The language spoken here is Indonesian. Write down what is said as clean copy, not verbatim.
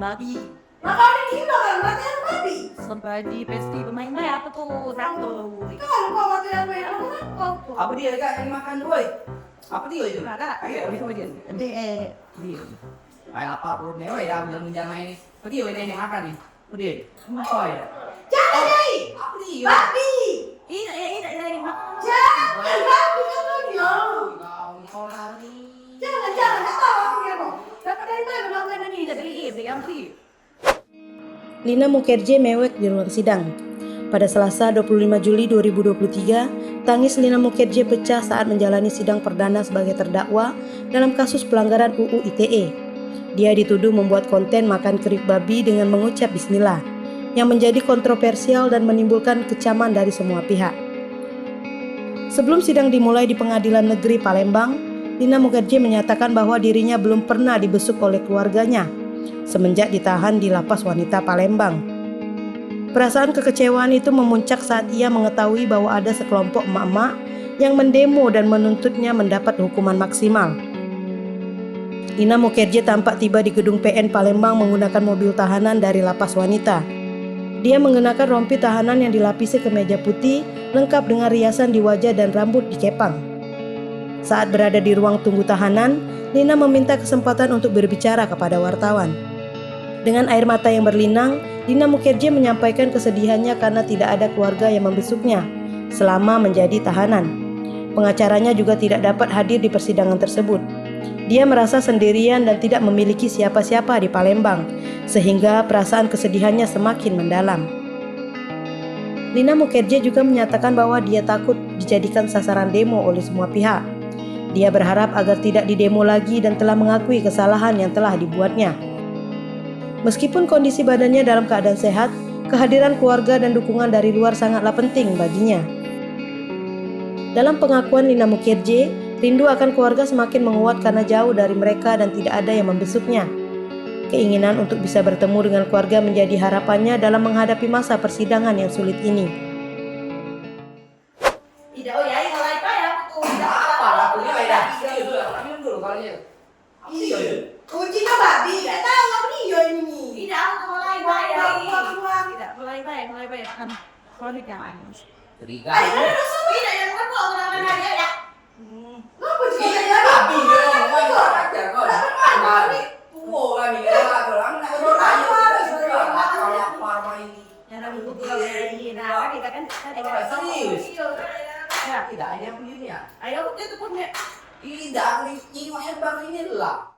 babi. Makanya gila kan, latihan babi. Sampai di festival main apa tuh? Satu. Kalau kau latihan main apa? Apa dia kak yang makan boy? Apa dia itu? Ada. Ayo, bisa aja. Nanti Dia. Kayak apa perut nih? Oh ya, belum jangan ini. Apa dia ini makan nih? Apa dia? Oh ya. Jangan Nyai. Apa dia? Babi. ini makan. Jangan babi katanya. Kau lari. Jangan, tak tahu aku dia mau. Dapat dari mana makanan ini? Tidak beli ini yang sih. Lina Mukherjee mewek di ruang sidang. Pada Selasa 25 Juli 2023, tangis Lina Mukherjee pecah saat menjalani sidang perdana sebagai terdakwa dalam kasus pelanggaran UU ITE. Dia dituduh membuat konten makan kerip babi dengan mengucap bismillah, yang menjadi kontroversial dan menimbulkan kecaman dari semua pihak. Sebelum sidang dimulai di Pengadilan Negeri Palembang, Lina Mukherjee menyatakan bahwa dirinya belum pernah dibesuk oleh keluarganya semenjak ditahan di Lapas Wanita Palembang. Perasaan kekecewaan itu memuncak saat ia mengetahui bahwa ada sekelompok emak-emak yang mendemo dan menuntutnya mendapat hukuman maksimal. Lina Mukherjee tampak tiba di gedung PN Palembang menggunakan mobil tahanan dari Lapas Wanita. Dia mengenakan rompi tahanan yang dilapisi kemeja putih lengkap dengan riasan di wajah dan rambut dikepang. Saat berada di ruang tunggu tahanan, Lina meminta kesempatan untuk berbicara kepada wartawan. Dengan air mata yang berlinang, Lina Mukherjee menyampaikan kesedihannya karena tidak ada keluarga yang membesuknya selama menjadi tahanan. Pengacaranya juga tidak dapat hadir di persidangan tersebut. Dia merasa sendirian dan tidak memiliki siapa-siapa di Palembang, sehingga perasaan kesedihannya semakin mendalam. Lina Mukherjee juga menyatakan bahwa dia takut dijadikan sasaran demo oleh semua pihak. Dia berharap agar tidak didemo lagi dan telah mengakui kesalahan yang telah dibuatnya. Meskipun kondisi badannya dalam keadaan sehat, kehadiran keluarga dan dukungan dari luar sangatlah penting baginya. Dalam pengakuan Lina Mukherjee, rindu akan keluarga semakin menguat karena jauh dari mereka dan tidak ada yang membesuknya. Keinginan untuk bisa bertemu dengan keluarga menjadi harapannya dalam menghadapi masa persidangan yang sulit ini. Tidak, oh ya, mulai apa ya? Apa lah? Ini beda. Itu minum dulu kali ya. Apa dia itu? Kuncinya babi. Tak tahu apa dia ini. Tidak, aku mulai bayar. Buang. Tidak, mulai bayar. Kan, kalau jangan. Teriga. Tidak, yang kamu orang hadiah ya. Apa sih? Iya, babi dia ngomong aja kok. Babi. Tua kan ini lah orang nak bertanya. Kalau apa ini? Yang untuk ini, nah kita kan Serius? Ya, Tidak ada yang begini ya. ayo kita pun ya. Tidak, ini makanya bang ini lah.